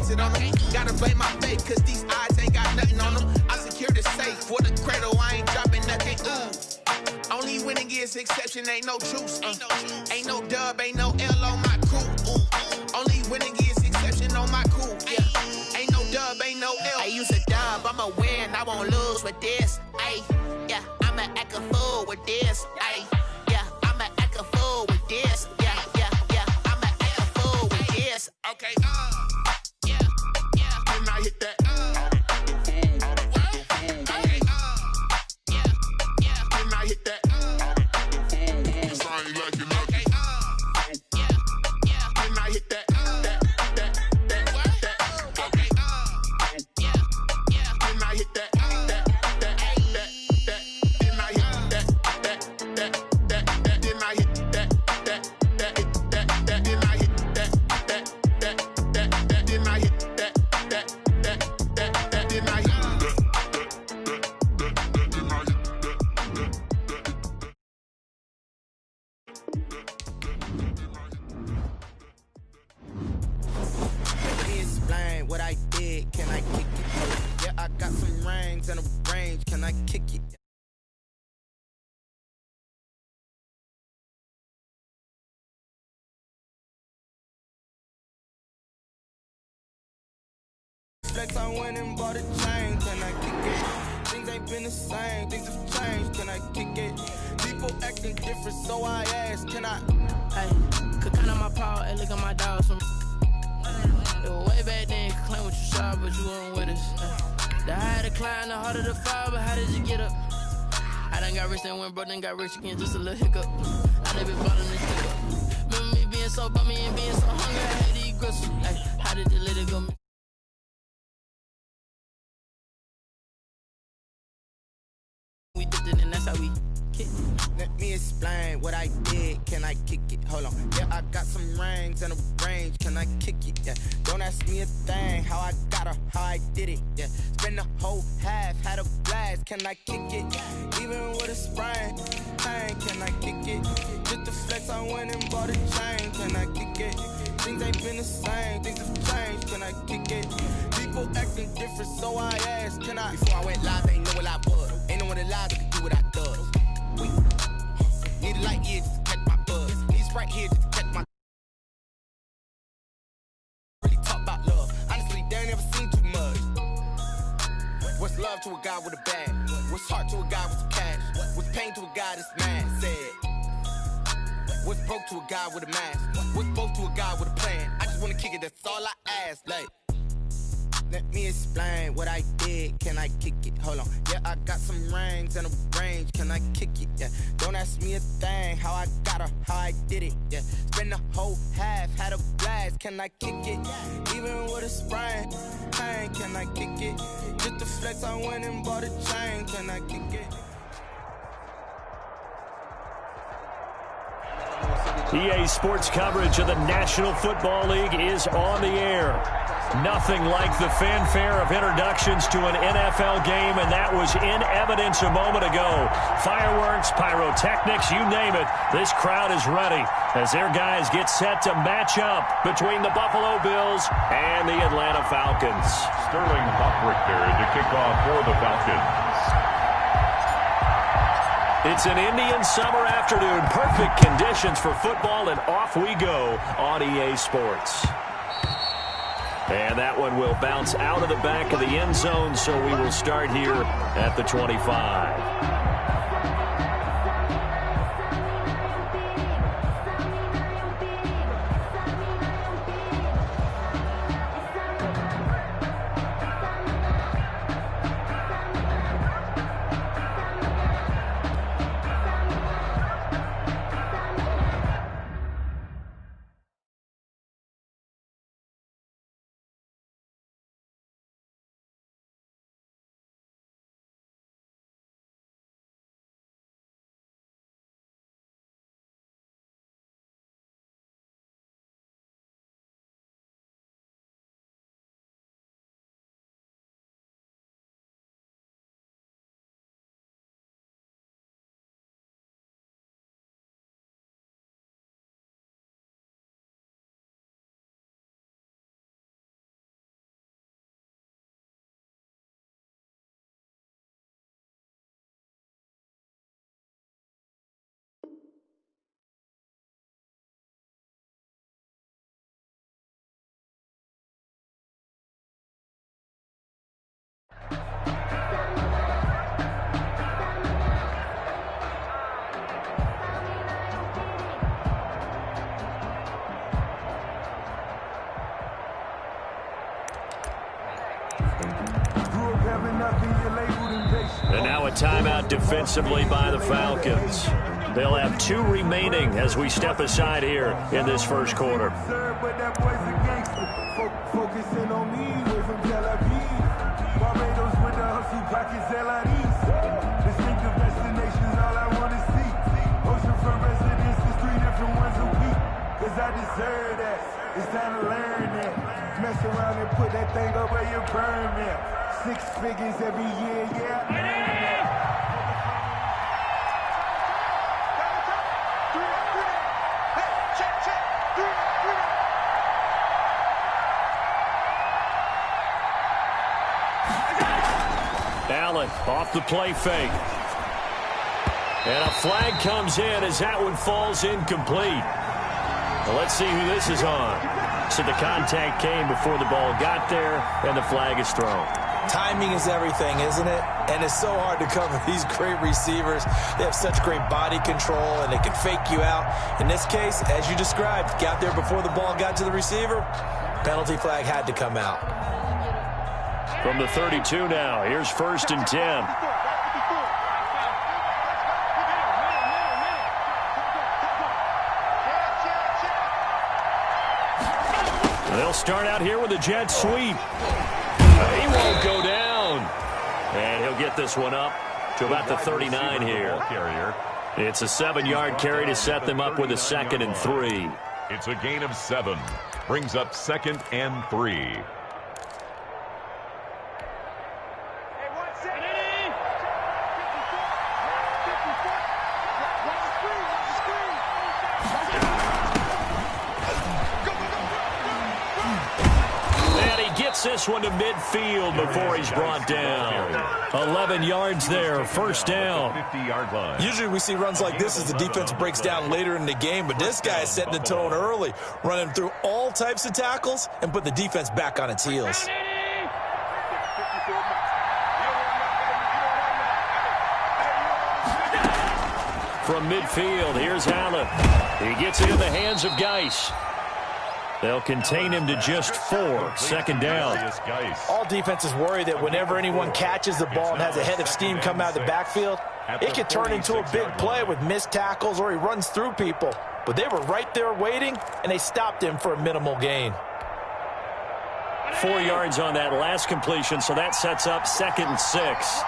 deposit on them. Gotta blame my faith, cause these odds ain't got nothing on them. I secure the safe for the cradle, I ain't dropping nothing. Only winning is exception, ain't no truce. Ain't no dub, ain't no L on my crew. Only winning is exception on my crew. Yeah. Ain't no dub, ain't no L. I use a dub, I'ma win, I won't lose with this. Ay, yeah, I'ma act a fool with this. Ay, yeah, I'ma act a fool with this. Yeah, I'ma act a fool with this. Okay, yeah, then I hit that. What I did, can I kick it? Yeah, I got some rings and a range, can I kick it? Flex, I went and bought a chain, can I kick it? Things ain't been the same, things have changed, can I kick it? People acting different, so I asked, can I? Hey, could count on my power, and look at my dogs from. It was way back then, could claim what you saw, but you weren't with us. The higher the climb, the harder the fall, but how did you get up? I done got rich, then went broke, then got rich again, just a little hiccup. I done been ballin' this hiccup. Remember me being so bummy and being so hungry, I had to eat grits. Hey, how did the little go? We did it, and that's how we kick it. Let me explain what I did, can I kick it? Hold on, yeah, I got some rings and a range, can I kick it? Yeah, don't ask me a thing, how I got her, how I did it. Yeah, spend the whole half, had a blast, can I kick it? Even with a sprain, pain, can I kick it? Just the flex, I went and bought a chain, can I kick it? Things ain't been the same, things have changed, can I kick it? People acting different, so I asked, can I? Before I went live, ain't know what I was. Ain't no one alive that could do what I does. Wait, need a light here just to catch my buzz. Need Sprite here just to catch my. Really talk about love. Honestly, they ain't never seen too much. What's love to a guy with a bag? What's heart to a guy with some cash? What's pain to a guy that's mad? Said. What's broke to a guy with a mask? What's both to a guy with a plan? I just wanna kick it, that's all I ask. Like, let me explain what I did, can I kick it? Hold on, yeah, I got some rings and a range, can I kick it? Yeah, don't ask me a thing, how I got her, how I did it. Yeah, spend the whole half, had a blast, can I kick it? Even with a sprain, pain, can I kick it? Just the flex, I went and bought a chain, can I kick it? EA Sports coverage of the National Football League is on the air. Nothing like the fanfare of introductions to an NFL game, and that was in evidence a moment ago. Fireworks, pyrotechnics, you name it, this crowd is ready as their guys get set to match up between the Buffalo Bills and the Atlanta Falcons. Sterling Huckrichter to kick off for the Falcons. It's an Indian summer afternoon. Perfect conditions for football, and off we go on EA Sports. And that one will bounce out of the back of the end zone, so we will start here at the 25. And now a timeout defensively by the Falcons. They'll have 2 remaining as we step aside here in this first quarter. Focusing on me, way from Tel Aviv. Barbados with the hustle pockets, LIDs. Distinctive destinations, all I want to see. Ocean for residences, 3 different ones a week. Cause I deserve that. It's time to learn that. Mess around and put that thing up where you burn me. 6 figures every year, yeah. Allen off the play fake. And a flag comes in as that one falls incomplete. Well, let's see who this is on. So the contact came before the ball got there, and the flag is thrown. Timing is everything, isn't it? And it's so hard to cover these great receivers. They have such great body control, and they can fake you out. In this case, as you described, got there before the ball got to the receiver. Penalty flag had to come out. From the 32 now, here's 1st and 10. They'll start out here with a jet sweep. He won't go down. And he'll get this one up to about the 39 here. It's a 7-yard carry to set them up with a 2nd and 3. It's a gain of 7. Brings up 2nd and 3. This one to midfield before he's brought down. 11 yards there, 1st down. 50-yard line. Usually we see runs like this as the defense breaks down later in the game, but this guy is setting the tone early, running through all types of tackles and put the defense back on its heels. From midfield, here's Allen. He gets it in the hands of Geis. They'll contain him to just 4. 2nd down. All defenses worry that whenever anyone catches the ball and has a head of steam come out of the backfield, it could turn into a big play with missed tackles or he runs through people. But they were right there waiting, and they stopped him for a minimal gain. 4 yards on that last completion, so that sets up 2nd and 6.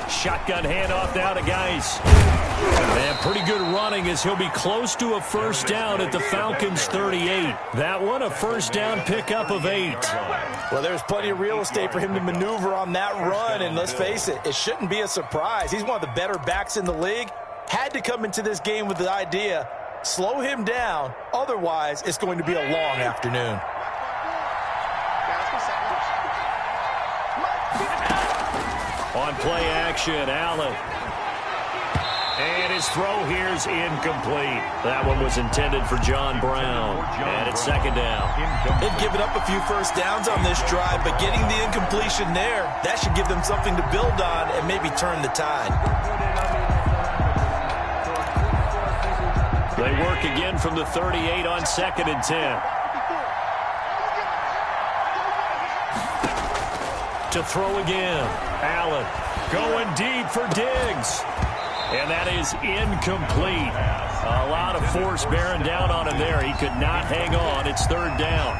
Shotgun handoff now to Geis. And pretty good running as he'll be close to a 1st down at the Falcons' 38. That one a 1st down pickup of 8. Well, there's plenty of real estate for him to maneuver on that run, and let's face it, it shouldn't be a surprise. He's one of the better backs in the league. Had to come into this game with the idea, slow him down, otherwise it's going to be a long afternoon. On play action, Allen. And his throw here's incomplete. That one was intended for John Brown. And it's 2nd down. They've given up a few 1st downs on this drive, but getting the incompletion there, that should give them something to build on and maybe turn the tide. They work again from the 38 on 2nd and 10. To throw again. Allen going deep for Diggs. And that is incomplete. A lot of force bearing down on him there. He could not hang on. It's 3rd down.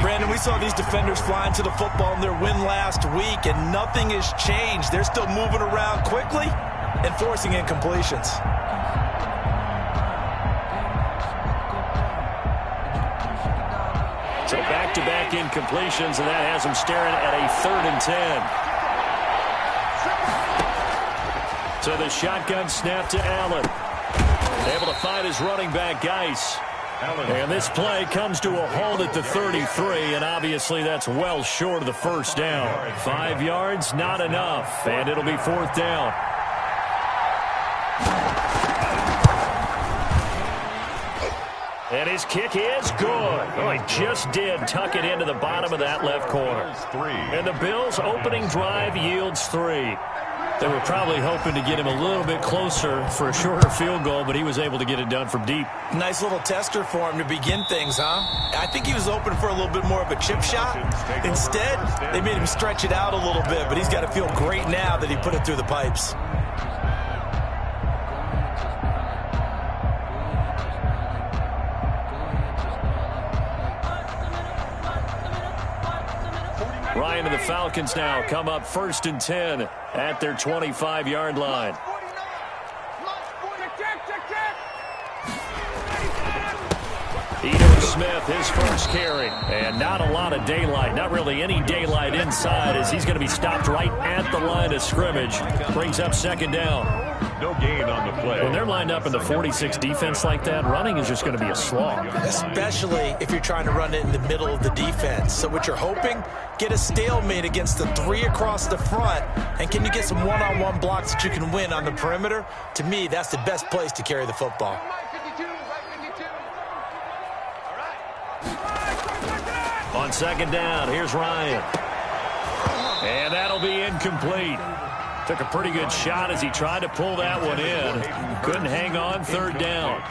Brandon, we saw these defenders flying to the football in their win last week, and nothing has changed. They're still moving around quickly and forcing incompletions. So back-to-back incompletions, and that has him staring at a 3rd and 10. So the shotgun snap to Allen. Able to find his running back, Geis. And this play comes to a halt at the 33, and obviously that's well short of the 1st down. 5 yards, not enough, and it'll be 4th down. And his kick is good. Oh, he just did tuck it into the bottom of that left corner. And the Bills' opening drive yields 3. They were probably hoping to get him a little bit closer for a shorter field goal, but he was able to get it done from deep. Nice little tester for him to begin things, huh? I think he was open for a little bit more of a chip shot. Instead, they made him stretch it out a little bit, but he's got to feel great now that he put it through the pipes. Ryan and the Falcons now come up 1st and 10 at their 25-yard line. Ito Smith, his first carry, and not a lot of daylight, not really any daylight inside, as he's going to be stopped right at the line of scrimmage. Brings up 2nd down. No gain on the play. When they're lined up in the 46 defense like that, running is just going to be a slog. Especially if you're trying to run it in the middle of the defense. So what you're hoping, get a stalemate against the 3 across the front, and can you get some one-on-one blocks that you can win on the perimeter? To me, that's the best place to carry the football. On 2nd down, here's Ryan. And that'll be incomplete. Took a pretty good shot as he tried to pull that one in. Couldn't hang on, 3rd down.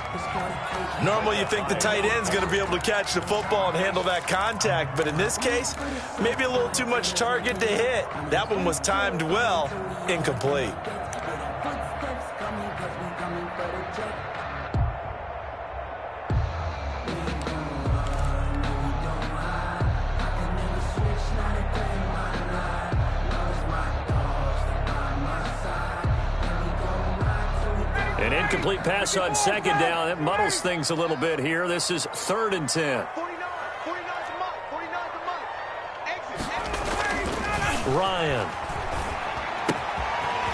Normally you think the tight end's going to be able to catch the football and handle that contact, but in this case, maybe a little too much target to hit. That one was timed well, incomplete. An incomplete pass on 2nd down. That muddles things a little bit here. This is 3rd and 10. Ryan.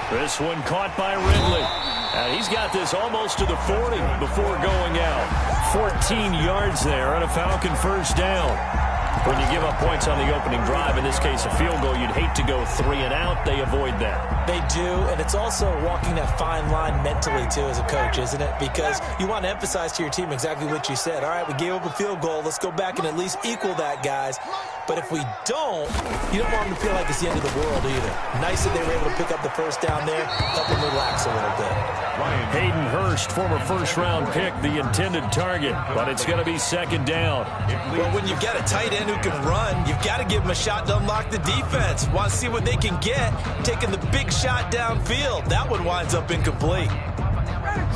This one caught by Ridley. And he's got this almost to the 40 before going out. 14 yards there and a Falcon 1st down. When you give up points on the opening drive, in this case a field goal, you'd hate to go 3 and out. They avoid that. They do, and it's also walking that fine line mentally, too, as a coach, isn't it? Because you want to emphasize to your team exactly what you said. All right, we gave up a field goal. Let's go back and at least equal that, guys. But if we don't, you don't want them to feel like it's the end of the world either. Nice that they were able to pick up the 1st down there, help them relax a little bit. Hayden Hurst, former 1st-round pick, the intended target, but it's going to be 2nd down. Well, when you've got a tight end who can run, you've got to give him a shot to unlock the defense. Want to see what they can get, taking the big shot downfield. That one winds up incomplete.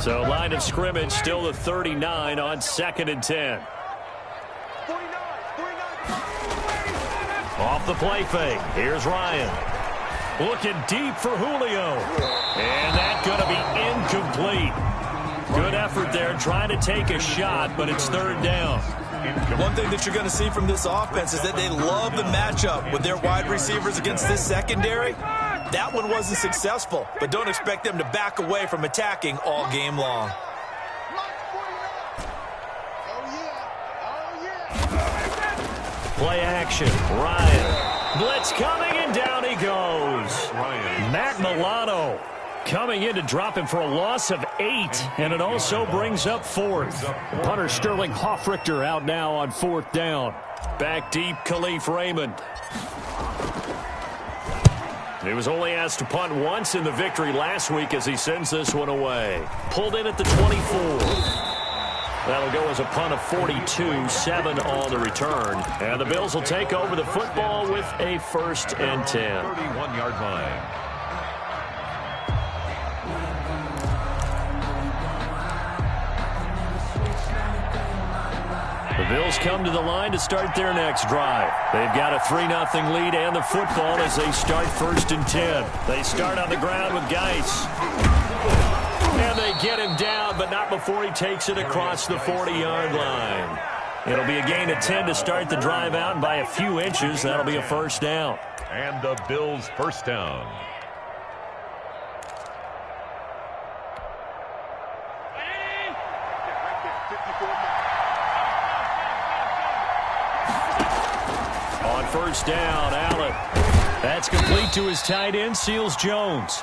So line of scrimmage still the 39 on 2nd and 10. Off the play fake. Here's Ryan. Looking deep for Julio. And that's going to be incomplete. Good effort there trying to take a shot, but it's 3rd down. One thing that you're going to see from this offense is that they love the matchup with their wide receivers against this secondary. That one wasn't successful, but don't expect them to back away from attacking all game long. Play action. Ryan. Blitz coming, and down he goes. Matt Milano coming in to drop him for a loss of 8, and it also brings up 4th. Punter Sterling Hoffrichter out now on 4th down. Back deep, Khalif Raymond. He was only asked to punt once in the victory last week as he sends this one away. Pulled in at the 24. That'll go as a punt of 42, 7 on the return. And the Bills will take over the football with a 1st and 10. 31-yard line. The Bills come to the line to start their next drive. They've got a 3-0 lead and the football as they start 1st and 10. They start on the ground with Geis. And they get him down, but not before he takes it across the 40-yard line. It'll be a gain of 10 to start the drive out, and by a few inches, that'll be a 1st down. And the Bills' 1st down. On 1st down, Allen. That's complete to his tight end, Seals Jones.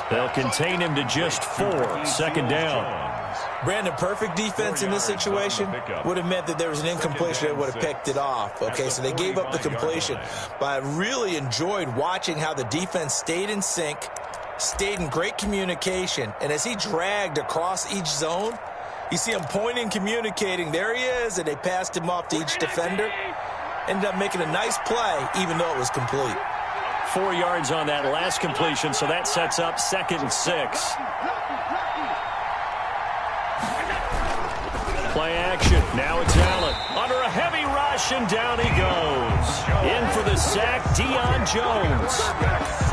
They'll contain him to just 4. 2nd down. Brandon, perfect defense in this situation would have meant that there was an incompletion that would have picked it off. Okay, so they gave up the completion. But I really enjoyed watching how the defense stayed in sync, stayed in great communication, and as he dragged across each zone, you see him pointing, communicating. There he is, and they passed him off to each defender. Ended up making a nice play, even though it was complete. 4 yards on that last completion, so that sets up 2nd and 6. Play action. Now it's Allen. Under a heavy rush, and down he goes. In for the sack, Deion Jones.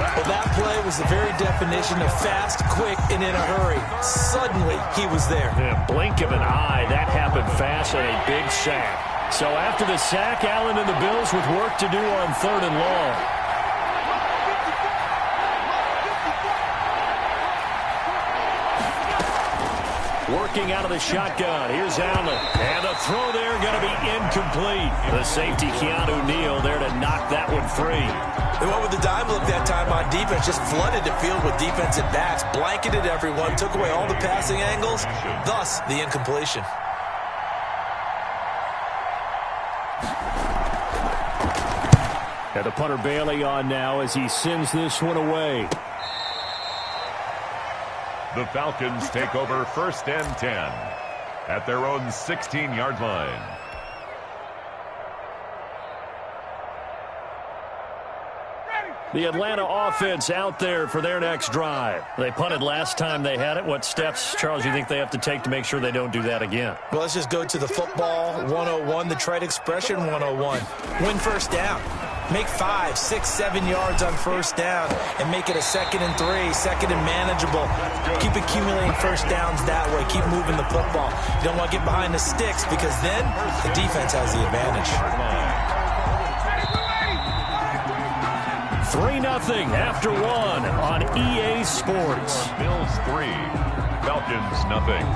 Well, that play was the very definition of fast, quick, and in a hurry. Suddenly, he was there. In a blink of an eye, that happened fast, and a big sack. So after the sack, Allen and the Bills with work to do on 3rd and long. Working out of the shotgun. Here's Allen. And the throw there going to be incomplete. The safety, Keanu Neal, there to knock that one free. They went with the dime look that time on defense. Just flooded the field with defensive backs. Blanketed everyone. Took away all the passing angles. Thus, the incompletion. And the punter Bailey on now as he sends this one away. The Falcons take over 1st and 10 at their own 16-yard line. The Atlanta offense out there for their next drive. They punted last time they had it. What steps, Charles, you think they have to take to make sure they don't do that again? Well, let's just go to the football 101, the trade expression 101. Win 1st down. Make 5, 6, 7 yards on 1st down and make it a 2nd and 3, 2nd and manageable. Keep accumulating 1st downs that way. Keep moving the football. You don't want to get behind the sticks because then the defense has the advantage. 3-0 after 1 on EA Sports. Bills 3, Falcons nothing.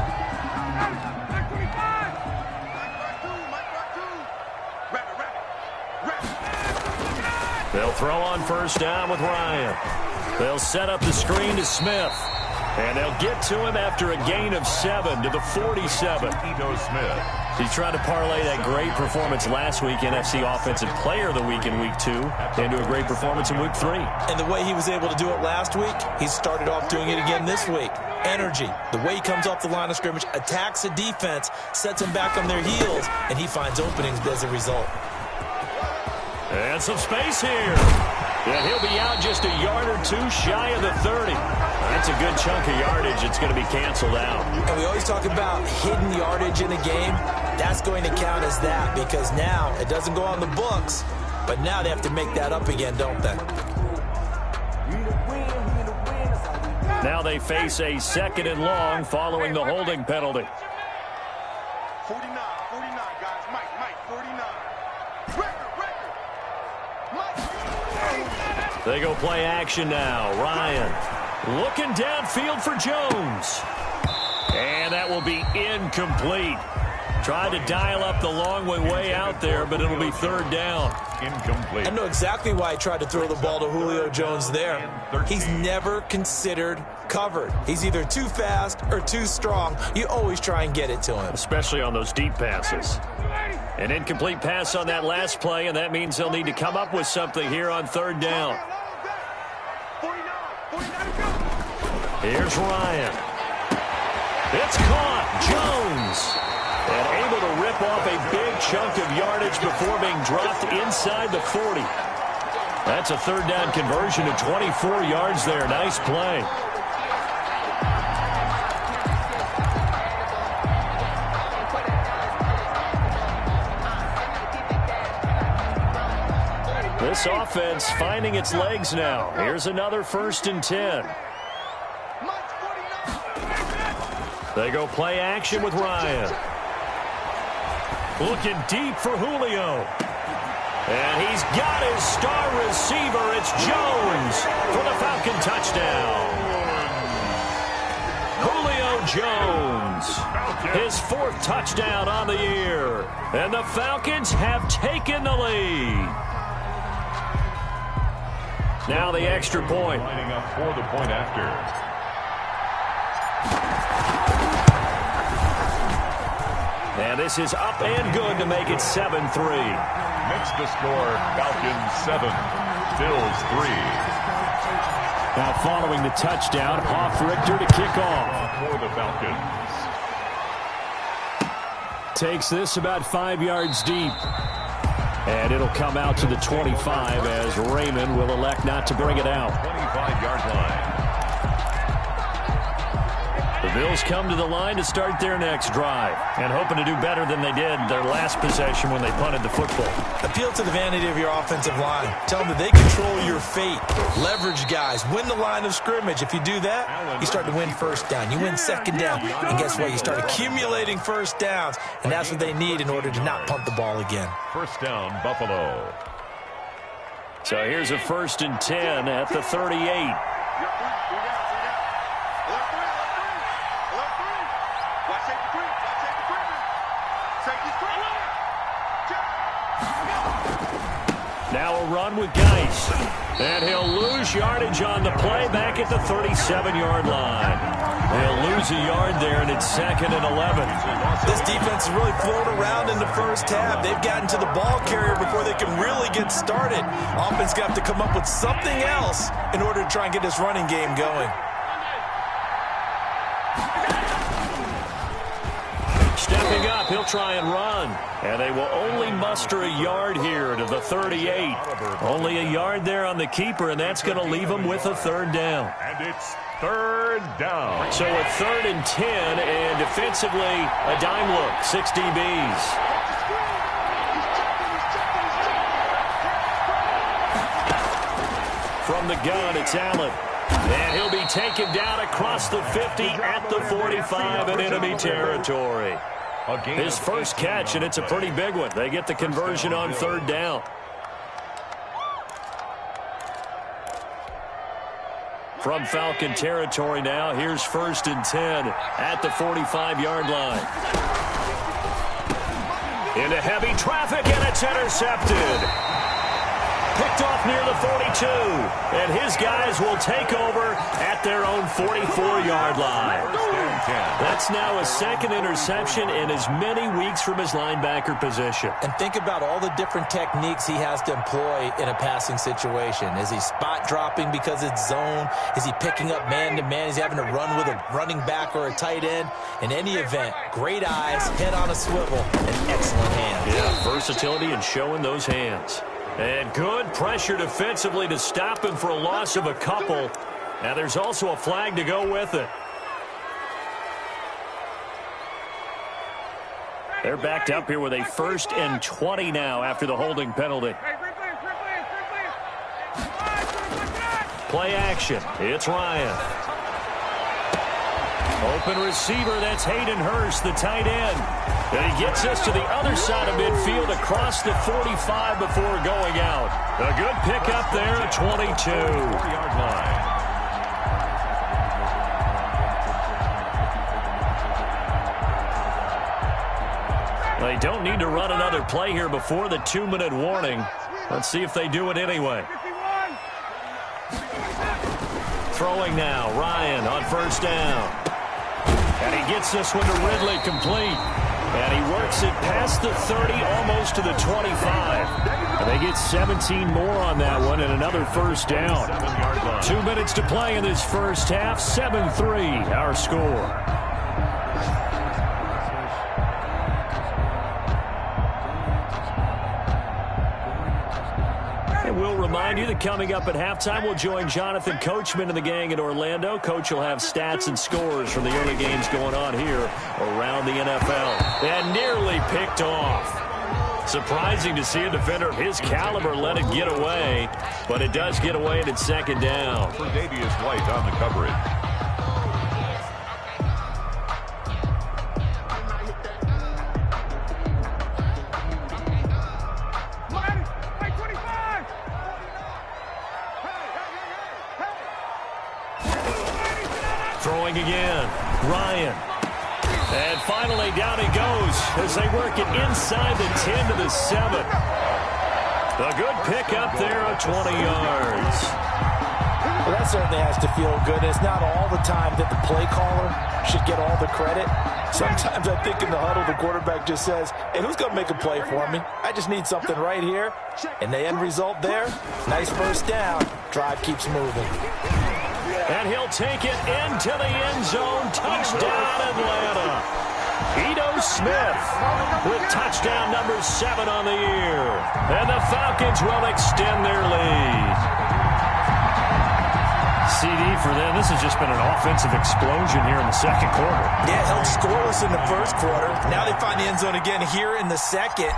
They'll throw on 1st down with Ryan. They'll set up the screen to Smith. And they'll get to him after a gain of 7 to the 47. Ito Smith. He's trying to parlay that great performance last week, NFC Offensive Player of the Week in Week 2, into a great performance in Week 3. And the way he was able to do it last week, he started off doing it again this week. Energy, the way he comes off the line of scrimmage, attacks the defense, sets them back on their heels, and he finds openings as a result. And some space here. And he'll be out just a yard or 2 shy of the 30. That's a good chunk of yardage. It's going to be canceled out. And we always talk about hidden yardage in a game. That's going to count as that because now it doesn't go on the books, but now they have to make that up again, don't they? Now they face a 2nd and long following the holding penalty. 49, guys. Mike, 49. They go play action now. Ryan looking downfield for Jones. And that will be incomplete. Tried to dial up the long way out there, but it'll be 3rd down. Incomplete. I know exactly why I tried to throw the ball to Julio Jones there. He's never considered covered. He's either too fast or too strong. You always try and get it to him. Especially on those deep passes. An incomplete pass on that last play, and that means they'll need to come up with something here on 3rd down. Here's Ryan. It's caught. Jones. And able to rip off a big chunk of yardage before being dropped inside the 40. That's a 3rd down conversion to 24 yards there. Nice play. This offense finding its legs now. Here's another 1st and 10. They go play action with Ryan. Looking deep for Julio. And he's got his star receiver. It's Jones for the Falcon touchdown. Julio Jones. His 4th touchdown on the year. And the Falcons have taken the lead. Now the extra point. Lining up for the point after. And this is up and good to make it 7-3. Makes the score Falcons 7, Bills 3. Now following the touchdown, Richter to kick off. For the Falcons. Takes this about 5 yards deep. And it'll come out to the 25 as Raymond will elect not to bring it out. 25-yard line. The Bills come to the line to start their next drive and hoping to do better than they did their last possession when they punted the football. Appeal to the vanity of your offensive line. Tell them that they control your fate. Leverage guys. Win the line of scrimmage. If you do that, you start to win first down. You win second down. And guess what? You start accumulating first downs. And that's what they need in order to not punt the ball again. First down, Buffalo. So here's a 1st and 10 at the 38. Now a run with Geis. And he'll lose yardage on the play back at the 37-yard line. They'll lose a yard there, and it's 2nd and 11. This defense has really flown around in the first half. They've gotten to the ball carrier before they can really get started. Offense got to come up with something else in order to try and get this running game going. Stepping up, he'll try and run. And they will only muster a yard here to the 38. Only a yard there on the keeper, and that's going to leave them with a 3rd down. And it's 3rd down. So a 3rd and 10, and defensively, a dime look, 6 DBs. From the gun, it's Allen. And he'll be taken down across the 50 at the 45 in enemy territory. His first catch, and it's a pretty big one. They get the conversion on 3rd down. From Falcon territory now, here's 1st and 10 at the 45-yard line. Into heavy traffic, and it's intercepted. Picked off near the 42, and his guys will take over at their own 44-yard line. That's now a 2nd interception in as many weeks from his linebacker position. And think about all the different techniques he has to employ in a passing situation. Is he spot dropping because it's zone? Is he picking up man-to-man? Is he having to run with a running back or a tight end? In any event, great eyes, head on a swivel, and excellent hands. Yeah, versatility and showing those hands. And good pressure defensively to stop him for a loss of a couple. Now there's also a flag to go with it. They're backed up here with a 1st and 20 now after the holding penalty. Play action. It's Ryan. Open receiver, that's Hayden Hurst, the tight end. And he gets us to the other side of midfield across the 45 before going out. A good pickup there at 22. 4-yard line. They don't need to run another play here before the 2-minute warning. Let's see if they do it anyway. Throwing now, Ryan on 1st down. And he gets this one to Ridley complete. And he works it past the 30, almost to the 25. And they get 17 more on that one and another 1st down. 2 minutes to play in this first half. 7-3, our score. We'll remind you that coming up at halftime, we'll join Jonathan Coachman and the gang in Orlando. Coach will have stats and scores from the early games going on here around the NFL. And nearly picked off. Surprising to see a defender of his caliber let it get away, but it does get away and it's 2nd down. For Davius White on the coverage. Throwing again, Ryan. And finally down he goes as they work it inside the 10 to the 7. A good pickup there of 20 yards. Well, that certainly has to feel good. It's not all the time that the play caller should get all the credit. Sometimes I think in the huddle the quarterback just says, hey, who's going to make a play for me? I just need something right here. And the end result there, nice 1st down. Drive keeps moving. And he'll take it into the end zone. Touchdown, Atlanta. Ito Smith with touchdown number 7 on the year. And the Falcons will extend their lead. CD for them, this has just been an offensive explosion here in the second quarter. Yeah, held scoreless in the first quarter. Now they find the end zone again here in the second.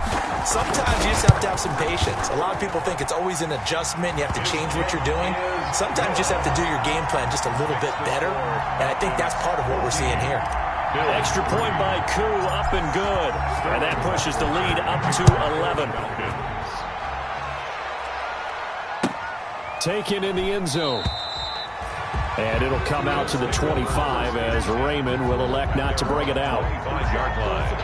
Sometimes you just have to have some patience. A lot of people think it's always an adjustment. You have to change what you're doing. Sometimes you just have to do your game plan just a little bit better. And I think that's part of what we're seeing here. Extra point by Koo, up and good. And that pushes the lead up to 11. Taken in the end zone. And it'll come out to the 25 as Raymond will elect not to bring it out. 25-yard line.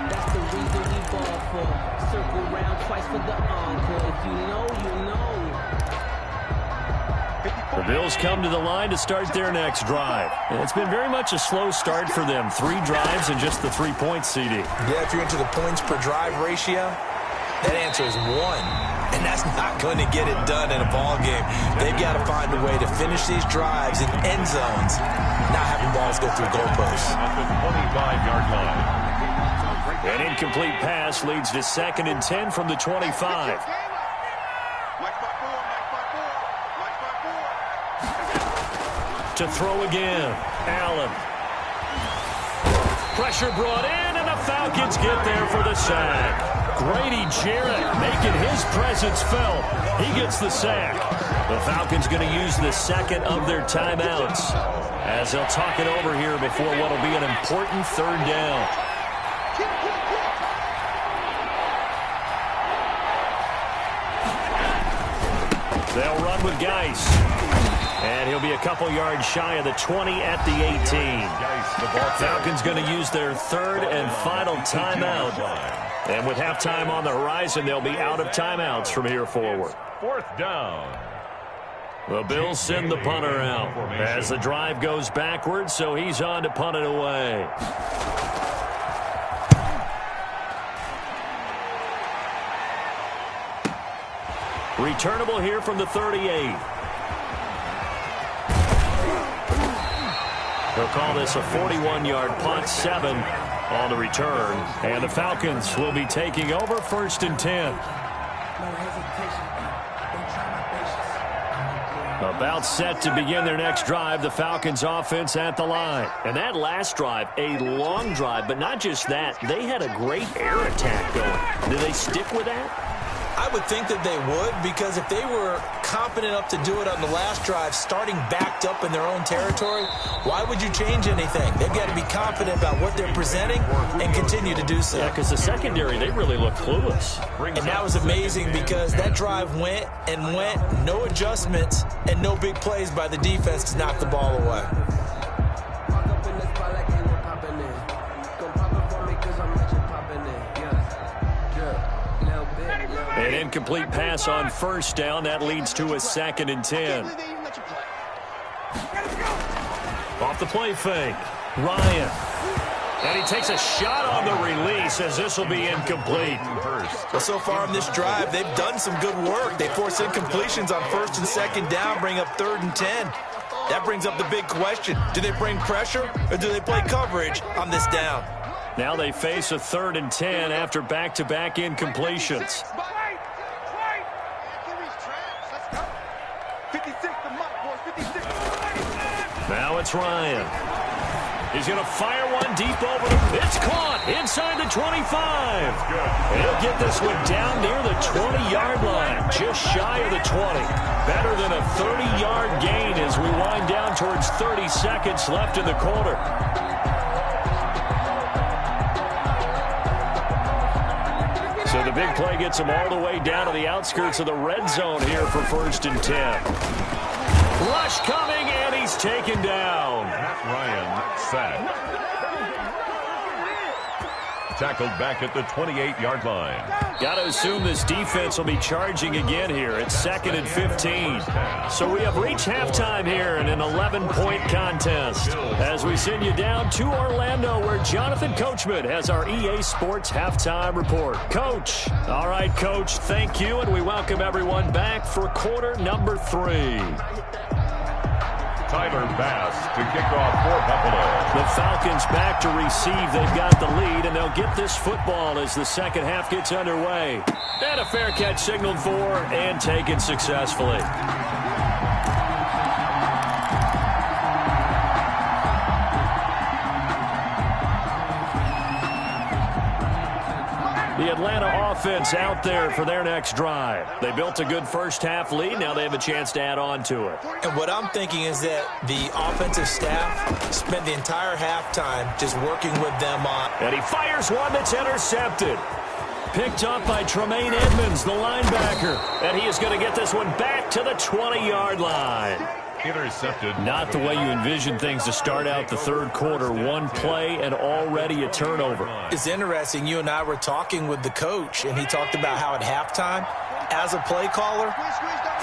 That's the reason we ball for. Circle round twice for the encore. If you know, you know. The Bills come to the line to start their next drive. And it's been very much a slow start for them. 3 drives and just the 3 points, CD. Yeah, if you're into the points per drive ratio, that answer is 1. And that's not going to get it done in a ball game. They've got to find a way to finish these drives in end zones, not having balls go through goalposts. At the 25-yard line. An incomplete pass leads to 2nd and 10 from the 25. To throw again, Allen. Pressure brought in, and the Falcons get there for the sack. Grady Jarrett making his presence felt. He gets the sack. The Falcons going to use the second of their timeouts as they'll talk it over here before what will be an important 3rd down. They'll run with Geis. And he'll be a couple yards shy of the 20 at the 18. The Falcons going to use their 3rd and final timeout. And with halftime on the horizon, they'll be out of timeouts from here forward. 4th down. The Bills send the punter out as the drive goes backwards, so he's on to punt it away. Returnable here from the 38. They'll call this a 41-yard punt, 7 on the return. And the Falcons will be taking over 1st and 10. About set to begin their next drive, the Falcons offense at the line. And that last drive, a long drive, but not just that. They had a great air attack going. Do they stick with that? I would think that they would, because if they were confident enough to do it on the last drive, starting backed up in their own territory, why would you change anything? They've got to be confident about what they're presenting and continue to do so. Yeah, because the secondary, they really look clueless. And that was amazing because that drive went and went, no adjustments, and no big plays by the defense to knock the ball away. An incomplete pass on 1st down. That leads to a 2nd and 10. Off the play fake. Ryan. And he takes a shot on the release as this will be incomplete. Well, so far in this drive, they've done some good work. They force incompletions on 1st and 2nd down, bring up 3rd and 10. That brings up the big question. Do they bring pressure or do they play coverage on this down? Now they face a 3rd and 10 after back-to-back incompletions. Now it's Ryan. He's going to fire one deep over the... It's caught inside the 25. He'll get this one down near the 20-yard line, just shy of the 20. Better than a 30-yard gain as we wind down towards 30 seconds left in the quarter. So the big play gets him all the way down to the outskirts of the red zone here for 1st and 10. Rush coming, and he's taken down. Matt Ryan sacked. tackled back at the 28-yard line. Got to assume this defense will be charging again here. It's 2nd and 15. So we have reached halftime here in an 11-point contest. As we send you down to Orlando, where Jonathan Coachman has our EA Sports Halftime Report. Coach. All right, Coach, thank you, and we welcome everyone back for quarter number 3. Tyler Bass to kick off for Buffalo. The Falcons back to receive. They've got the lead, and they'll get this football as the second half gets underway. And a fair catch signaled for and taken successfully. The Atlanta offense out there for their next drive. They built a good first-half lead. Now they have a chance to add on to it. And what I'm thinking is that the offensive staff spent the entire halftime just working with them on. And he fires one that's intercepted. Picked up by Tremaine Edmonds, the linebacker. And he is going to get this one back to the 20-yard line. Intercepted. Not the way you envision things to start out the third quarter. One play and already a turnover. It's interesting. You and I were talking with the coach, and he talked about how at halftime, as a play caller,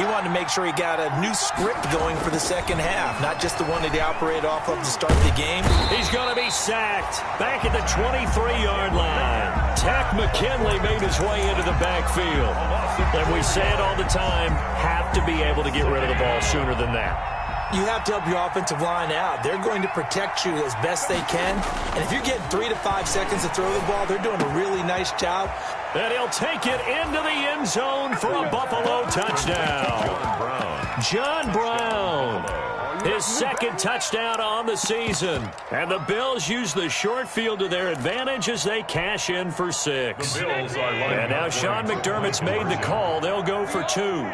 he wanted to make sure he got a new script going for the second half, not just the one that he operated off of to start the game. He's going to be sacked back at the 23-yard line. Tack McKinley made his way into the backfield. And we say it all the time, have to be able to get rid of the ball sooner than that. You have to help your offensive line out. They're going to protect you as best they can. And if you're getting 3 to 5 seconds to throw the ball, they're doing a really nice job. And he'll take it into the end zone for a Buffalo touchdown. John Brown. His second touchdown on the season. And the Bills use the short field to their advantage as they cash in for 6. And now Sean McDermott's made the call. They'll go for 2.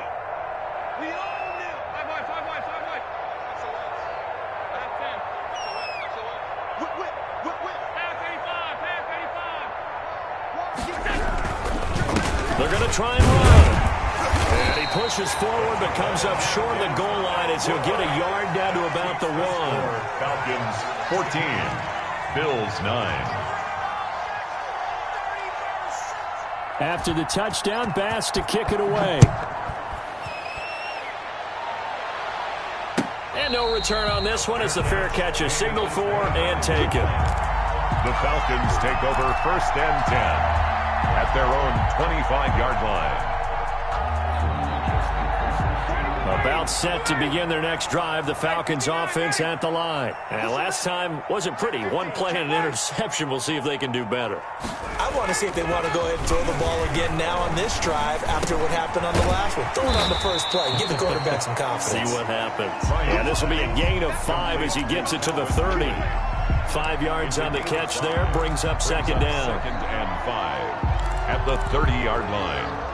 They're going to try and run. And he pushes forward but comes up short of the goal line as he'll get a yard down to about the 1. Falcons 14, Bills 9. After the touchdown, Bass to kick it away. And no return on this one as the fair catch is signaled for and taken. The Falcons take over 1st and 10 at their own 25-yard line. About set to begin their next drive, the Falcons offense at the line. And last time wasn't pretty. One play and an interception. We'll see if they can do better. I want to see if they want to go ahead and throw the ball again now on this drive after what happened on the last one. Throw it on the first play. Give the quarterback some confidence. See what happens. And this will be a gain of 5 as he gets it to the 30. 5 yards on the catch there. Brings up second down. 2nd and 5 at the 30-yard line.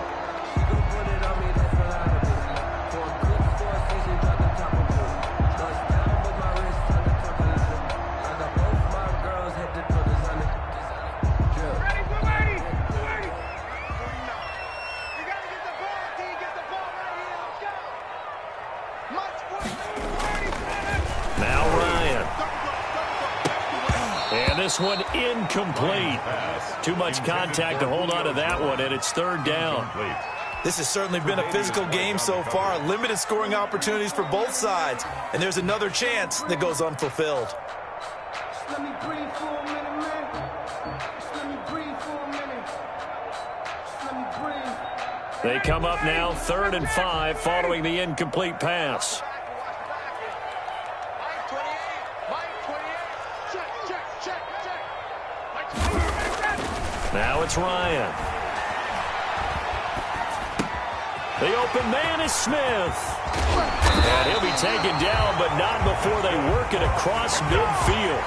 This one incomplete. Too much contact to hold on to that one, and it's 3rd down. This has certainly been a physical game so far. Limited scoring opportunities for both sides. And there's another chance that goes unfulfilled. Let me breathe for a minute, man. Let me breathe for a minute. Let me breathe. They come up now 3rd and 5 following the incomplete pass. Now it's Ryan. The open man is Smith. And he'll be taken down, but not before they work it across midfield.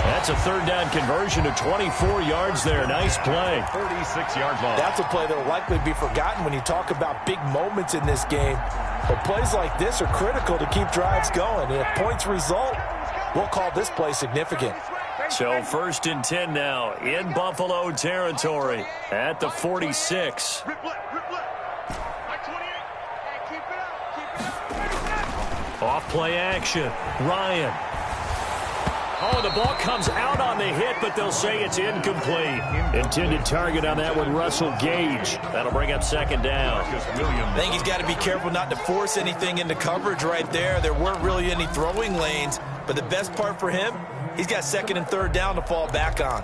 That's a 3rd down conversion to 24 yards there. Nice play. 36 yards long. That's a play that will likely be forgotten when you talk about big moments in this game. But plays like this are critical to keep drives going. And if points result, we'll call this play significant. So 1st and 10 now in Buffalo territory at the 46. Off play action. Ryan. Oh, the ball comes out on the hit, but they'll say it's incomplete. Intended target on that one, Russell Gage. That'll bring up second down. I think he's got to be careful not to force anything into coverage right there. There weren't really any throwing lanes, but the best part for him, he's got second and third down to fall back on.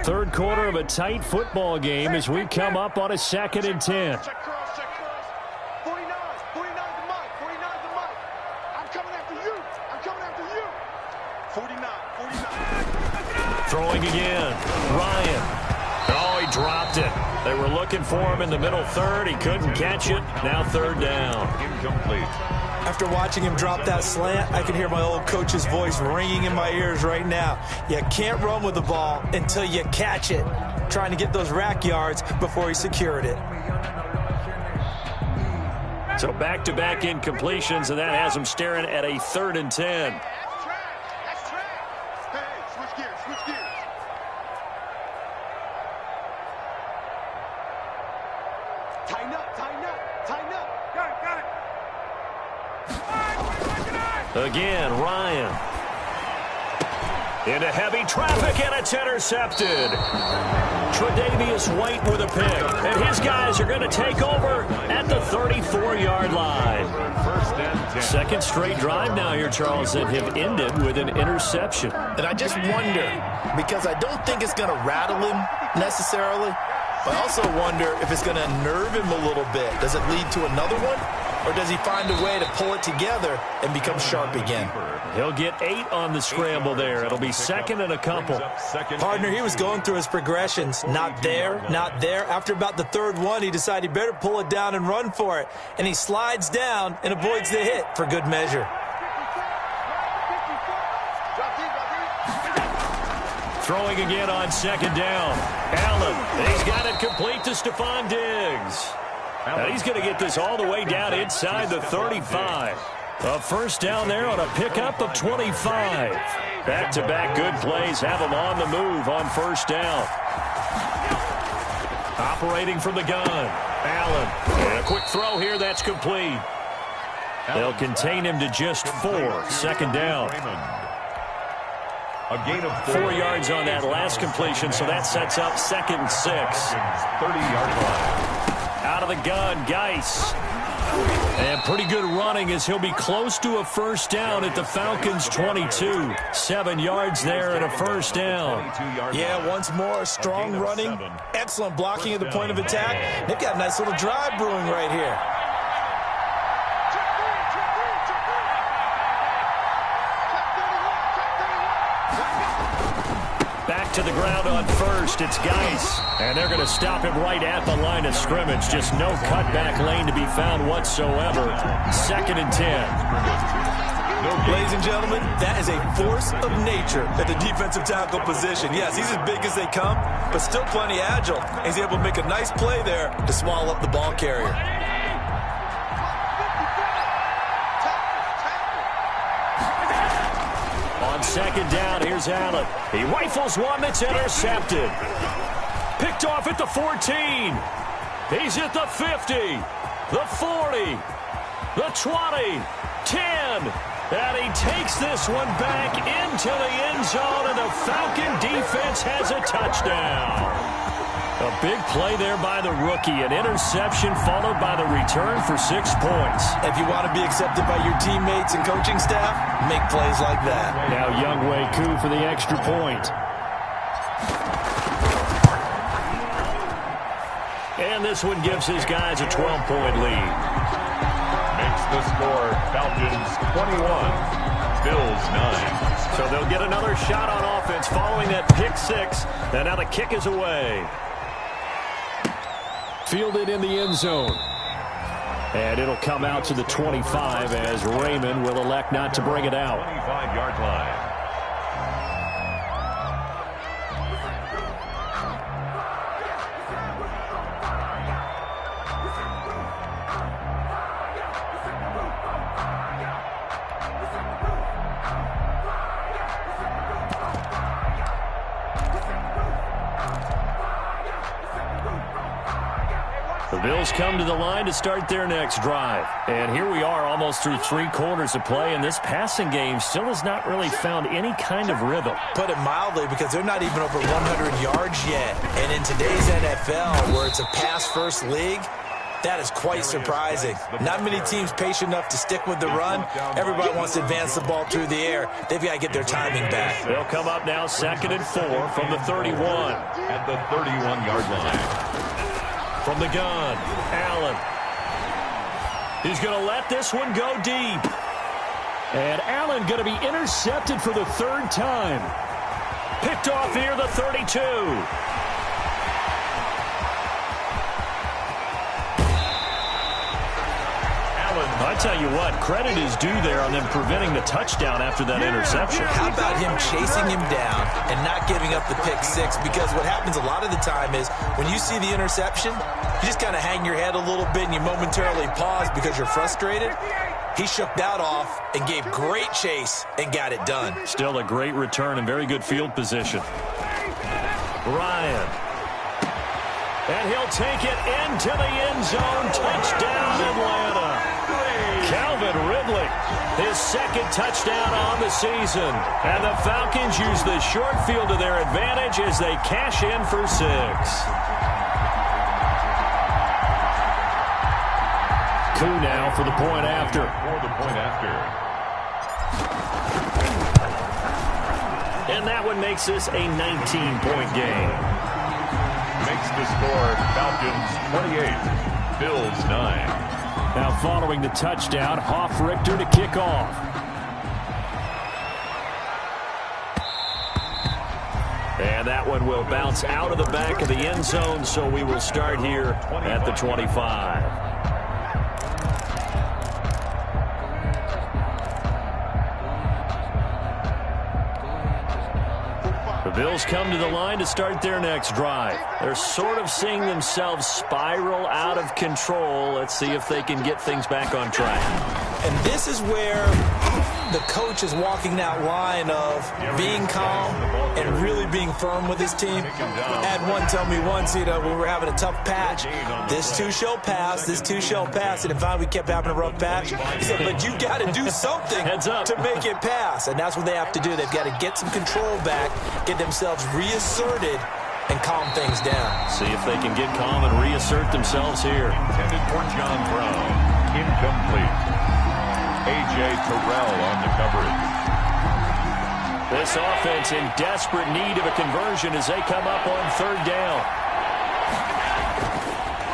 Third quarter of a tight football game as we come up on a 2nd and 10. Throwing again. Ryan. Oh, he dropped it. They were looking for him in the middle third. He couldn't catch it. Now third down. Incomplete. After watching him drop that slant, I can hear my old coach's voice ringing in my ears right now. You can't run with the ball until you catch it. Trying to get those rack yards before he secured it. So back-to-back incompletions, and that has him staring at a 3rd and 10. Again, Ryan. Into heavy traffic, and it's intercepted. Tre'Davious White with a pick. And his guys are going to take over at the 34-yard line. Second straight drive now here, Charles, that have ended with an interception. And I just wonder, because I don't think it's going to rattle him necessarily, but I also wonder if it's going to unnerve him a little bit. Does it lead to another one? Or does he find a way to pull it together and become sharp again? He'll get 8 on the scramble there. It'll be 2nd and a couple. Partner, he was going through his progressions. Not there, not there. After about the 3rd one, he decided he better pull it down and run for it. And he slides down and avoids the hit for good measure. Throwing again on 2nd down. Allen, he's got it complete to Stephon Diggs. And he's going to get this all the way down inside the 35. A first down there on a pickup of 25. Back-to-back good plays have him on the move on first down. Operating from the gun. Allen. And a quick throw here that's complete. They'll contain him to just 4. 2nd down. A gain of 4 yards on that last completion, so that sets up 2nd and 6. 30-yard line. Out of the gun, Geis. And pretty good running as he'll be close to a first down at the Falcons' 22. 7 yards there and a first down. Yeah, once more, strong running, excellent blocking at the point of attack. They've got a nice little drive brewing right here. Back to the ground on first. It's Geis. And they're going to stop him right at the line of scrimmage. Just no cutback lane to be found whatsoever. 2nd and 10. Ladies and gentlemen, that is a force of nature at the defensive tackle position. Yes, he's as big as they come, but still plenty agile. He's able to make a nice play there to swallow up the ball carrier. On 2nd down, here's Allen. He rifles one that's intercepted. Picked off at the 14. He's at the 50, the 40, the 20, 10. And he takes this one back into the end zone, and the Falcon defense has a touchdown. A big play there by the rookie. An interception followed by the return for 6 points. If you want to be accepted by your teammates and coaching staff, make plays like that. Now Younghoe Koo for the extra point. And this one gives his guys a 12-point lead. Makes the score Falcons 21, Bills 9. So they'll get another shot on offense following that pick 6. And now the kick is away. Fielded in the end zone. And it'll come out to the 25 as Raymond will elect not to bring it out. 25-yard line. The Bills come to the line to start their next drive. And here we are almost through 3 quarters of play, and this passing game still has not really found any kind of rhythm. Put it mildly, because they're not even over 100 yards yet. And in today's NFL, where it's a pass-first league, that is quite surprising. Not many teams patient enough to stick with the run. Everybody wants to advance the ball through the air. They've got to get their timing back. They'll come up now 2nd and 4 from the 31. At the 31-yard line. From the gun, Allen. He's going to let this one go deep. And Allen going to be intercepted for the 3rd time. Picked off near the 32. I tell you what, credit is due there on them preventing the touchdown after that interception. How about him chasing him down and not giving up the pick 6? Because what happens a lot of the time is when you see the interception, you just kind of hang your head a little bit and you momentarily pause because you're frustrated. He shook that off and gave great chase and got it done. Still a great return and very good field position. Ryan. And he'll take it into the end zone. Touchdown, Atlanta. Calvin Ridley, his 2nd touchdown on the season. And the Falcons use the short field to their advantage as they cash in for 6. Koo now for the point after. And that one makes this a 19-point game. Makes the score Falcons 28, Bills 9. Now following the touchdown, Richter to kick off. And that one will bounce out of the back of the end zone, so we will start here at the 25. The Bills come to the line to start their next drive. They're sort of seeing themselves spiral out of control. Let's see if they can get things back on track. And this is where the coach is walking that line of being calm and really being firm with his team. I had one tell me once, when we were having a tough patch, this too shall pass, this too shall pass. And finally we kept having a rough patch. He said, but you got to do something to make it pass. And that's what they have to do. They've got to get some control back, get themselves reasserted, and calm things down. See if they can get calm and reassert themselves here. Intended for John Brown. Incomplete. A.J. Terrell on the coverage. This offense in desperate need of a conversion as they come up on 3rd down.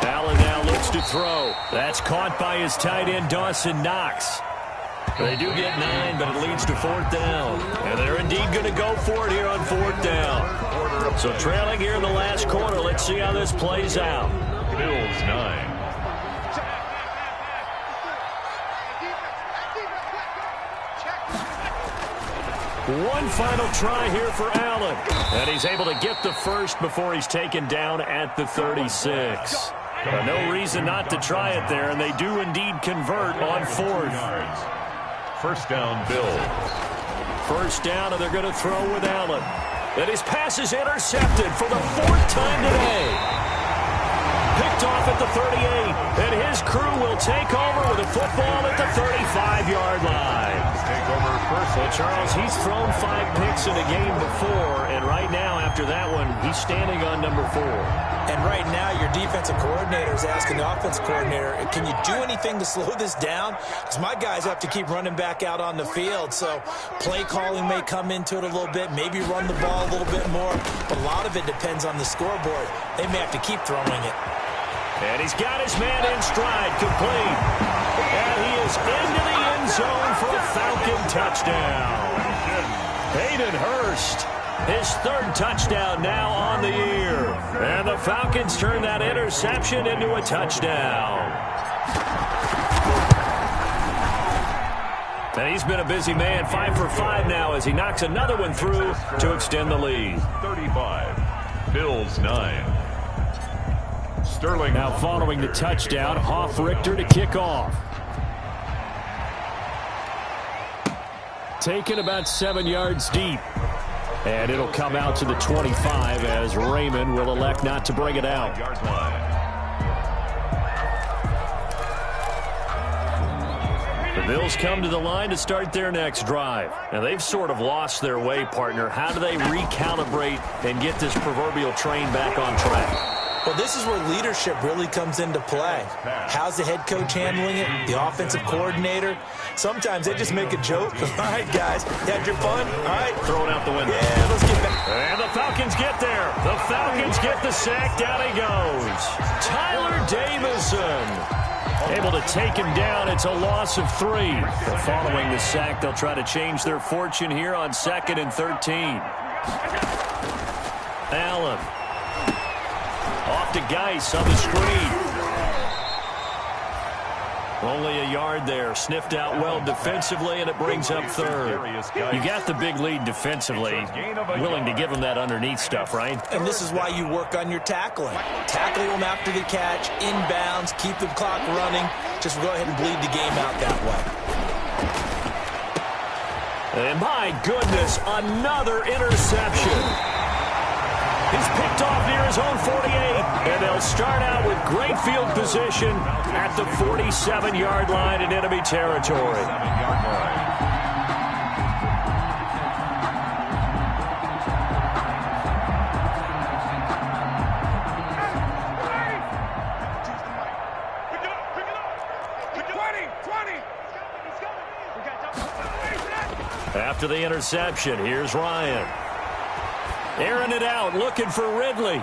Allen now looks to throw. That's caught by his tight end, Dawson Knox. They do get 9, but it leads to 4th down. And they're indeed going to go for it here on 4th down. So trailing here in the last quarter, let's see how this plays out. Bills 9. One final try here for Allen. And he's able to get the first before he's taken down at the 36. No reason not to try it there, and they do indeed convert on 4th. First down, Bills. First down, and they're going to throw with Allen. And his pass is intercepted for the 4th time today. Picked off at the 38, and his crew will take over with a football at the 35-yard line. Take over first. Well, Charles, he's thrown 5 picks in a game before, and right now, after that one, he's standing on number 4. And right now, your defensive coordinator is asking the offensive coordinator, can you do anything to slow this down? Because my guys have to keep running back out on the field, so play calling may come into it a little bit, maybe run the ball a little bit more, but a lot of it depends on the scoreboard. They may have to keep throwing it. And he's got his man in stride, complete. And he is into the end zone for a Falcon touchdown. Hayden Hurst, his 3rd touchdown now on the year. And the Falcons turn that interception into a touchdown. And he's been a busy man, 5 for 5 now as he knocks another one through to extend the lead. 35, Bills 9. Sterling. Now following the touchdown, Richter to kick off. Taken about 7 yards deep. And it'll come out to the 25 as Raymond will elect not to bring it out. Bills come to the line to start their next drive. Now, they've sort of lost their way, partner. How do they recalibrate and get this proverbial train back on track? Well, this is where leadership really comes into play. How's the head coach handling it? The offensive coordinator? Sometimes they just make a joke. All right, guys, you had your fun? All right. Throw it out the window. Yeah, let's get back. And the Falcons get there. The Falcons get the sack. Down he goes. Tyler Davison able to take him down. It's a loss of 3. And following the sack, they'll try to change their fortune here on 2nd and 13. Allen. Off to Geis on the screen. Only a yard there. Sniffed out well defensively, and it brings up 3rd. You got the big lead defensively. Willing to give them that underneath stuff, right? And this is why you work on your tackling. Tackle them after the catch, inbounds, keep the clock running. Just go ahead and bleed the game out that way. And my goodness, another interception. He's picked off near his own 48, and they'll start out with great field position at the 47-yard line in enemy territory. After the interception, here's Ryan. Airing it out, looking for Ridley.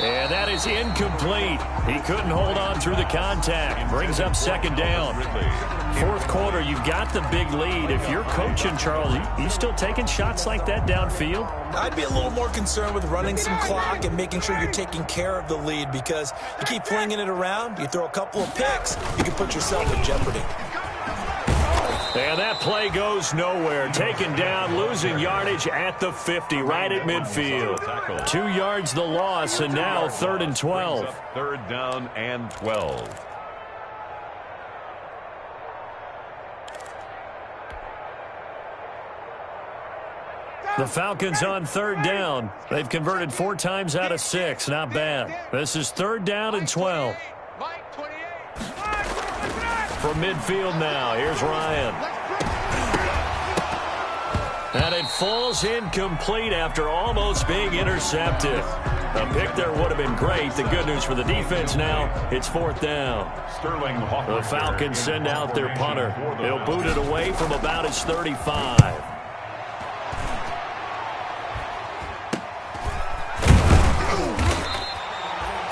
And that is incomplete. He couldn't hold on through the contact. Brings up 2nd down. 4th quarter, you've got the big lead. If you're coaching, Charles, you still taking shots like that downfield? I'd be a little more concerned with running some clock and making sure you're taking care of the lead, because you keep flinging it around, you throw a couple of picks, you can put yourself in jeopardy. And that play goes nowhere. Taken down, losing yardage at the 50, right at midfield. 2 yards the loss, and now 3rd and 12. 3rd down and 12. The Falcons on 3rd down. They've converted 4 times out of 6. Not bad. This is 3rd down and 12. From midfield now, here's Ryan. And it falls incomplete after almost being intercepted. A pick there would have been great. The good news for the defense now, it's 4th down. The Falcons send out their punter. They'll boot it away from about his 35.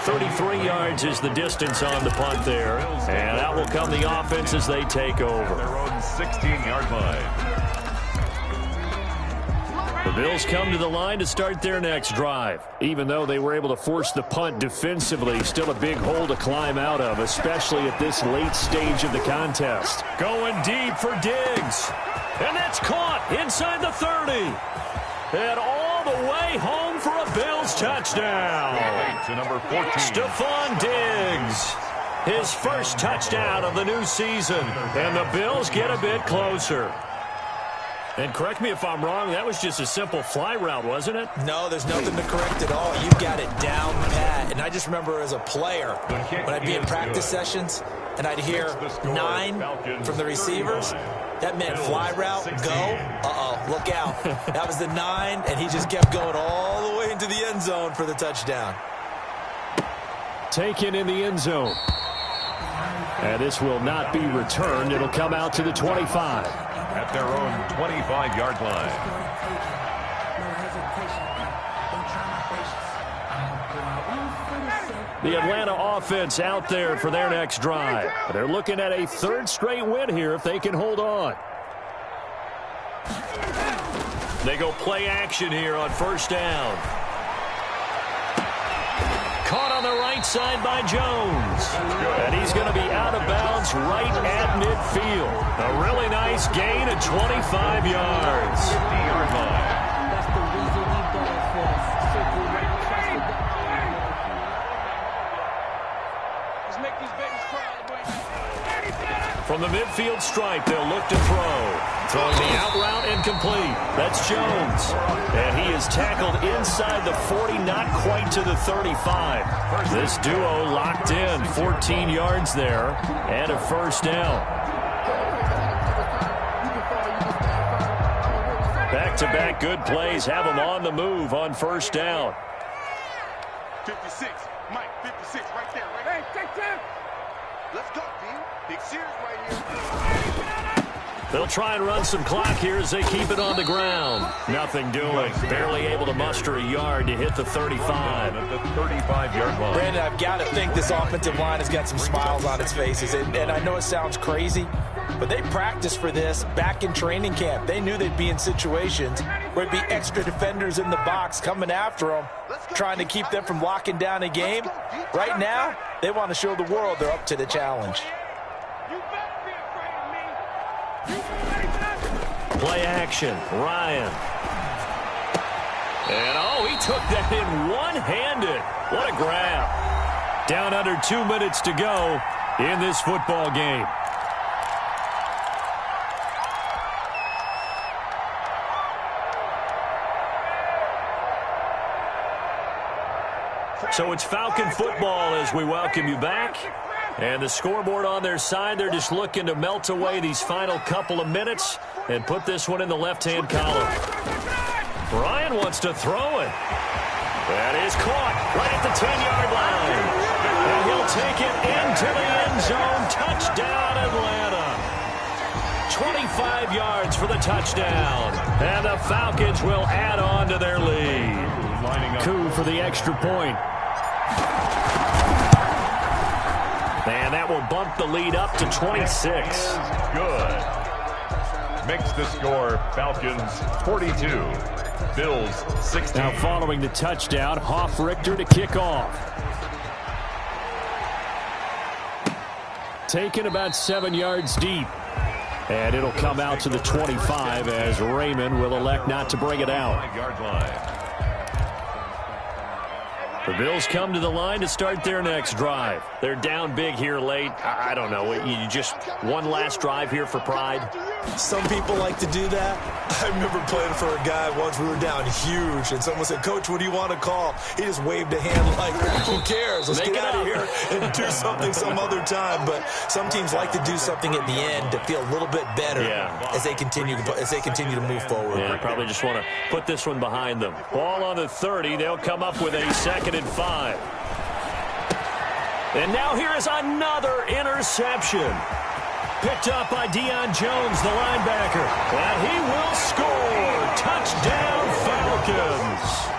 33 yards is the distance on the punt there. And out will come the offense as they take over. Their own 16-yard line. The Bills come to the line to start their next drive. Even though they were able to force the punt defensively, still a big hole to climb out of, especially at this late stage of the contest. Going deep for Diggs. And that's caught inside the 30. And all the way home for a Bills touchdown. To number 14. Stephon Diggs. His first touchdown of the new season. And the Bills get a bit closer. And correct me if I'm wrong, that was just a simple fly route, wasn't it? No, there's nothing to correct at all. You've got it down pat. And I just remember as a player, when I'd be in practice sessions, and I'd hear 9 from the receivers, that meant fly route, go, uh-oh, look out. That was the 9, and he just kept going all the way into the end zone for the touchdown. Taken in the end zone. And this will not be returned. It'll come out to the 25. At their own 25-yard line. The Atlanta offense out there for their next drive. They're looking at a 3rd straight win here if they can hold on. They go play action here on 1st down. Caught on the right side by Jones. And he's going to be out of bounds right at midfield. A really nice gain of 25 yards. 50-yard line. That's the reason we ball for. Circle round, twice with the Let's make these babies cry. From the midfield stripe, they'll look to throw. Throwing the out route incomplete. That's Jones. And he is tackled inside the 40, not quite to the 35. This duo locked in, 14 yards there, and a 1st down. Back-to-back good plays have them on the move on first down. 56, Mike, 56, right there, right there. Hey, take 10. Let's go, team. Big series right here. They'll try and run some clock here as they keep it on the ground. Nothing doing. Barely able to muster a yard to hit the 35. At the 35-yard line. Brandon, I've got to think this offensive line has got some smiles on its faces. And I know it sounds crazy, but they practiced for this back in training camp. They knew they'd be in situations where there'd be extra defenders in the box coming after them, trying to keep them from locking down a game. Right now, they want to show the world they're up to the challenge. Play action, Ryan. And, oh, he took that in one-handed. What a grab. Down under 2 minutes to go in this football game. So it's Falcon football as we welcome you back. And the scoreboard on their side, they're just looking to melt away these final couple of minutes and put this one in the left-hand column. Ryan wants to throw it. That is caught right at the 10-yard line. And he'll take it into the end zone. Touchdown, Atlanta. 25 yards for the touchdown. And the Falcons will add on to their lead. Coup for the extra point. And that will bump the lead up to 26. Good. Makes the score Falcons 42, Bills 16. Now following the touchdown, Hoff-Richter to kick off. Taken about 7 yards deep. And it'll come out to the 25 as Raymond will elect not to bring it out. 5-yard line. The Bills come to the line to start their next drive. They're down big here late. I don't know. You just one last drive here for pride? Some people like to do that. I remember playing for a guy once. We were down huge, and someone said, "Coach, what do you want to call?" He just waved a hand like, who cares? Let's get out of here and do something some other time. But some teams like to do something at the end to feel a little bit better as they continue to move forward. Yeah, probably just want to put this one behind them. Ball on the 30. They'll come up with a 2nd and 5. And now here is another interception. Picked up by Deion Jones, the linebacker. And he will score. Touchdown, Falcons.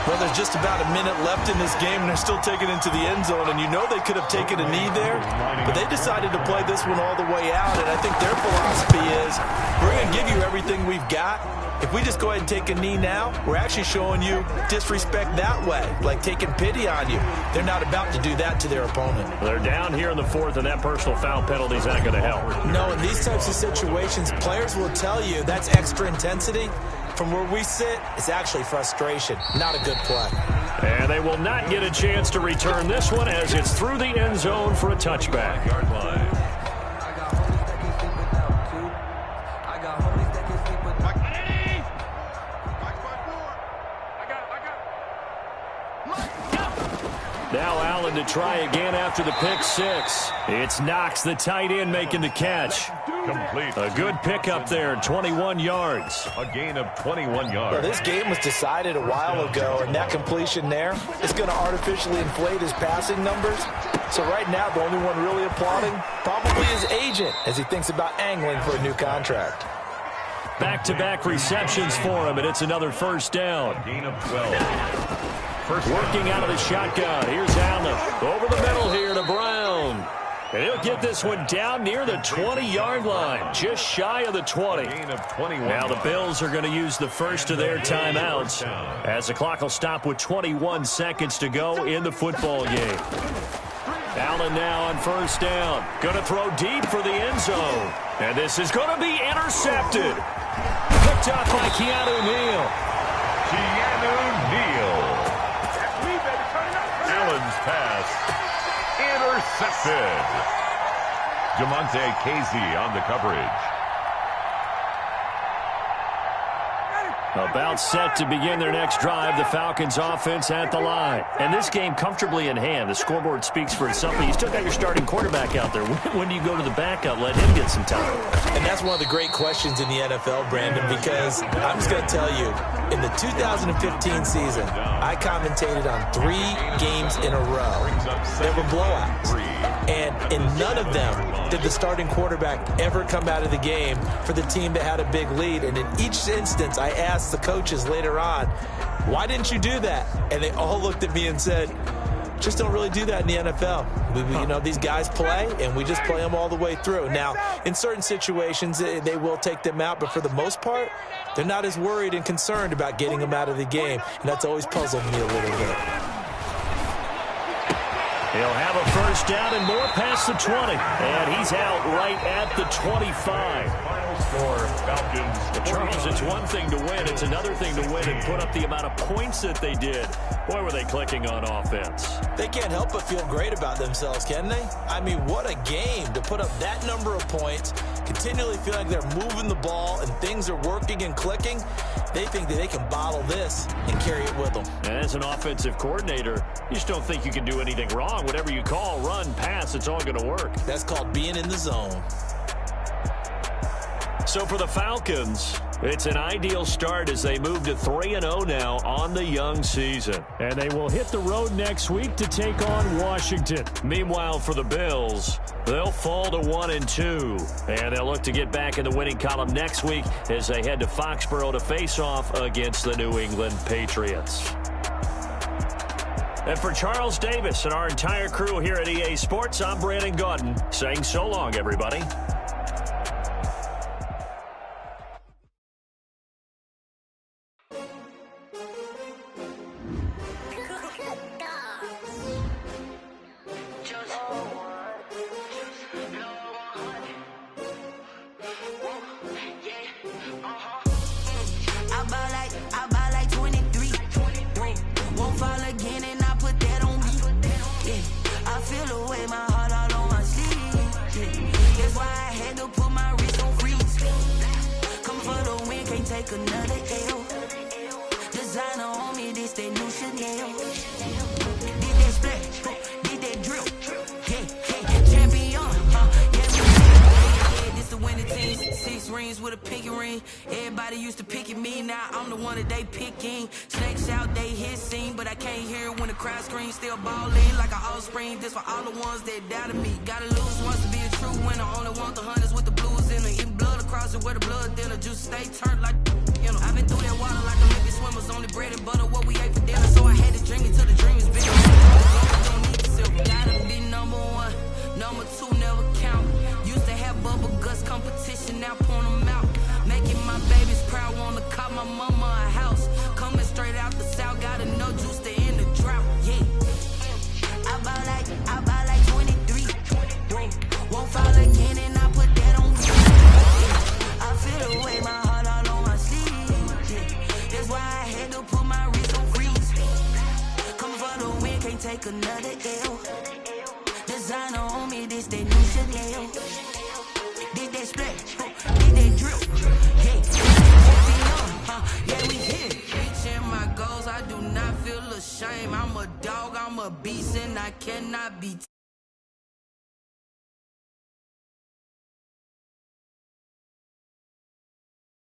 Well, there's just about a minute left in this game, and they're still taking it into the end zone. And you know they could have taken a knee there, but they decided to play this one all the way out. And I think their philosophy is, we're going to give you everything we've got. If we just go ahead and take a knee now, we're actually showing you disrespect that way, like taking pity on you. They're not about to do that to their opponent. They're down here in the 4th, and that personal foul penalty is not going to help. No, in these types of situations, players will tell you that's extra intensity. From where we sit, it's actually frustration, not a good play. And they will not get a chance to return this one as it's through the end zone for a touchback. Yard line. Now Allen to try again after the pick 6. It's Knox, the tight end, making the catch. Complete. A good pickup there, 21 yards. A gain of 21 yards. Well, this game was decided a while ago, and that completion there is going to artificially inflate his passing numbers. So right now, the only one really applauding probably his agent as he thinks about angling for a new contract. Back-to-back receptions for him, and it's another first down. A gain of 12. Working out of the shotgun. Here's Allen. Over the middle here to Brown. And he'll get this one down near the 20-yard line. Just shy of the 20. Gain of 21. Now the Bills are going to use the first of their timeouts as the clock will stop with 21 seconds to go in the football game. Allen now on first down. Going to throw deep for the end zone. And this is going to be intercepted. Picked up by Keanu Neal. Keanu Neal. Allen's pass intercepted. Jamonte Casey on the coverage. About set to begin their next drive, the Falcons offense at the line. And this game comfortably in hand. The scoreboard speaks for itself, but you still got your starting quarterback out there. When do you go to the backup, let him get some time? And that's one of the great questions in the NFL, Brandon, because I'm just going to tell you, in the 2015 season, I commentated on 3 games in a row. They were blowouts. And in none of them did the starting quarterback ever come out of the game for the team that had a big lead. And in each instance, I asked the coaches later on, why didn't you do that? And they all looked at me and said, just don't really do that in the NFL. These guys play, and we just play them all the way through. Now, in certain situations, they will take them out, but for the most part, they're not as worried and concerned about getting them out of the game, and that's always puzzled me a little bit. He'll have a first down and more past the 20. And he's out right at the 25. Final score, Falcons. Charles, it's one thing to win. It's another thing to win and put up the amount of points that they did. Boy, were they clicking on offense. They can't help but feel great about themselves, can they? I mean, what a game to put up that number of points, continually feel like they're moving the ball and things are working and clicking. They think that they can bottle this and carry it with them. And as an offensive coordinator, you just don't think you can do anything wrong. Whatever you call, run, pass, it's all going to work. That's called being in the zone. So for the Falcons, it's an ideal start as they move to 3-0 now on the young season. And they will hit the road next week to take on Washington. Meanwhile, for the Bills, they'll fall to 1-2. And they'll look to get back in the winning column next week as they head to Foxborough to face off against the New England Patriots. And for Charles Davis and our entire crew here at EA Sports, I'm Brandon Gaudin saying so long, everybody. With a pinky ring, everybody used to pick at me. Now I'm the one that they picking. Snakes out, they hissing, but I can't hear it when the crowd screams. Still balling like an offspring. This for all the ones that doubted me. Gotta lose once to be a true winner. Only want the hunters with the blues in it. Eating blood across it where the blood dinner. Juice stay turned like I've been through that water like Olympic swimmers. Only bread and butter what we ate for dinner. So I had to drink it till the dream is bigger. Don't need silver. Gotta be number 1. Number 2 never count. Used to have bubble guts competition, now point them out. Making my babies proud, wanna call my mama a house. Coming straight out the south, gotta know juice to end the drought. Yeah. I buy like 23. Won't fall again and I put that on me. Yeah. I feel the way, my heart all on my sleeve. Yeah. That's why I had to put my wrist on freeze. Coming for the win, can't take another L. Designer on me, this that new Chanel. Did that splash, did that drip. Yeah, we here. Reaching my goals, I do not feel ashamed. I'm a dog, I'm a beast, and I cannot be